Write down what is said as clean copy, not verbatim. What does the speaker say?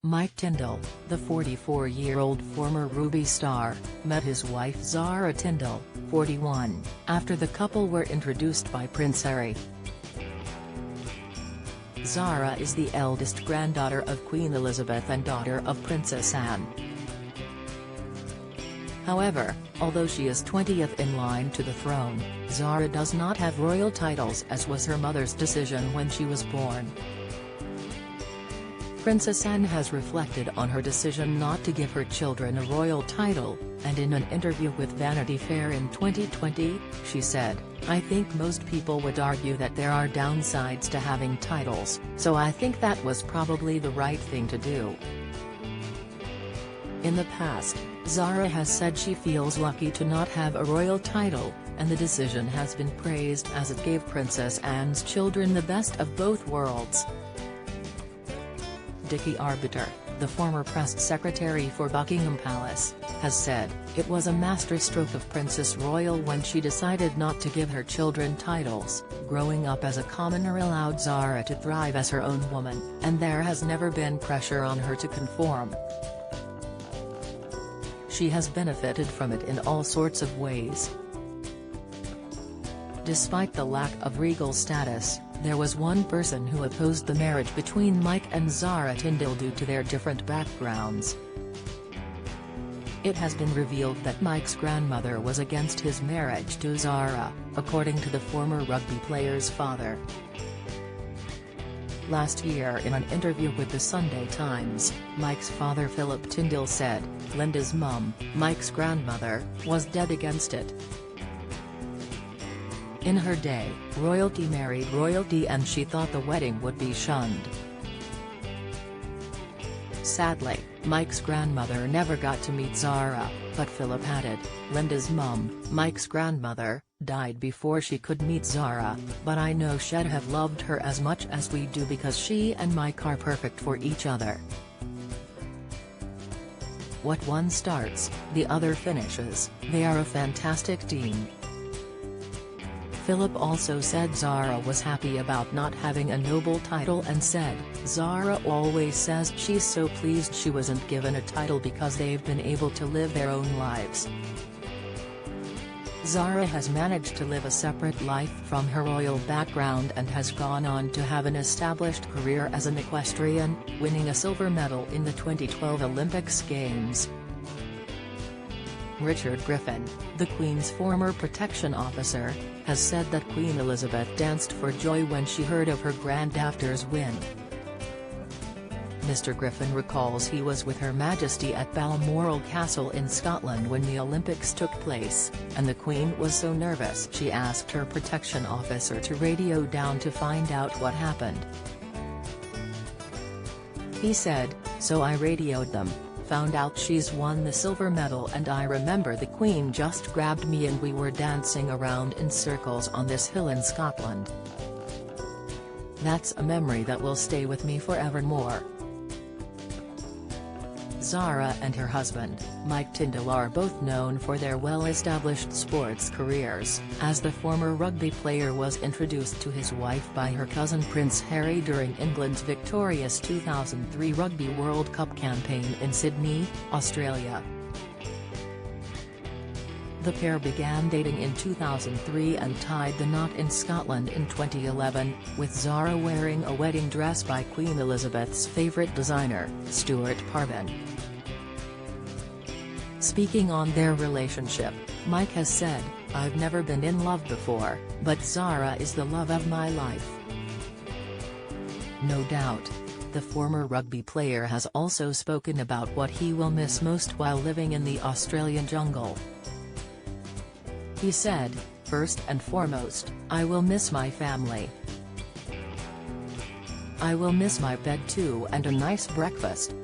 Mike Tindall, the 44-year-old former Ruby star, met his wife Zara Tindall, 41, after the couple were introduced by Prince Harry. Zara is the eldest granddaughter of Queen Elizabeth and daughter of Princess Anne. However, although she is 20th in line to the throne, Zara does not have royal titles, as was her mother's decision when she was born. Princess Anne has reflected on her decision not to give her children a royal title, and in an interview with Vanity Fair in 2020, she said, "I think most people would argue that there are downsides to having titles, so I think that was probably the right thing to do." In the past, Zara has said she feels lucky to not have a royal title, and the decision has been praised as it gave Princess Anne's children the best of both worlds. Dickie Arbiter, the former press secretary for Buckingham Palace, has said, "It was a masterstroke of Princess Royal when she decided not to give her children titles. Growing up as a commoner allowed Zara to thrive as her own woman, and there has never been pressure on her to conform. She has benefited from it in all sorts of ways." Despite the lack of regal status, there was one person who opposed the marriage between Mike and Zara Tindall due to their different backgrounds. It has been revealed that Mike's grandmother was against his marriage to Zara, according to the former rugby player's father. Last year, in an interview with the Sunday Times, Mike's father Philip Tindall said, "Linda's mum, Mike's grandmother, was dead against it. In her day, royalty married royalty and she thought the wedding would be shunned." Sadly, Mike's grandmother never got to meet Zara, but Philip added, "Linda's mum, Mike's grandmother, died before she could meet Zara, but I know she'd have loved her as much as we do because she and Mike are perfect for each other. What one starts, the other finishes, they are a fantastic team." Philip also said Zara was happy about not having a noble title and said, "Zara always says she's so pleased she wasn't given a title because they've been able to live their own lives." Zara has managed to live a separate life from her royal background and has gone on to have an established career as an equestrian, winning a silver medal in the 2012 Olympics Games. Richard Griffin, the Queen's former protection officer, has said that Queen Elizabeth danced for joy when she heard of her granddaughter's win. Mr. Griffin recalls he was with Her Majesty at Balmoral Castle in Scotland when the Olympics took place, and the Queen was so nervous she asked her protection officer to radio down to find out what happened. He said, "So I radioed them, found out she's won the silver medal, and I remember the Queen just grabbed me and we were dancing around in circles on this hill in Scotland. That's a memory that will stay with me forevermore." Zara and her husband, Mike Tindall, are both known for their well-established sports careers, as the former rugby player was introduced to his wife by her cousin Prince Harry during England's victorious 2003 Rugby World Cup campaign in Sydney, Australia. The pair began dating in 2003 and tied the knot in Scotland in 2011, with Zara wearing a wedding dress by Queen Elizabeth's favourite designer, Stuart Parvin. Speaking on their relationship, Mike has said, "I've never been in love before, but Zara is the love of my life." No doubt. The former rugby player has also spoken about what he will miss most while living in the Australian jungle. He said, "First and foremost, I will miss my family. I will miss my bed too and a nice breakfast,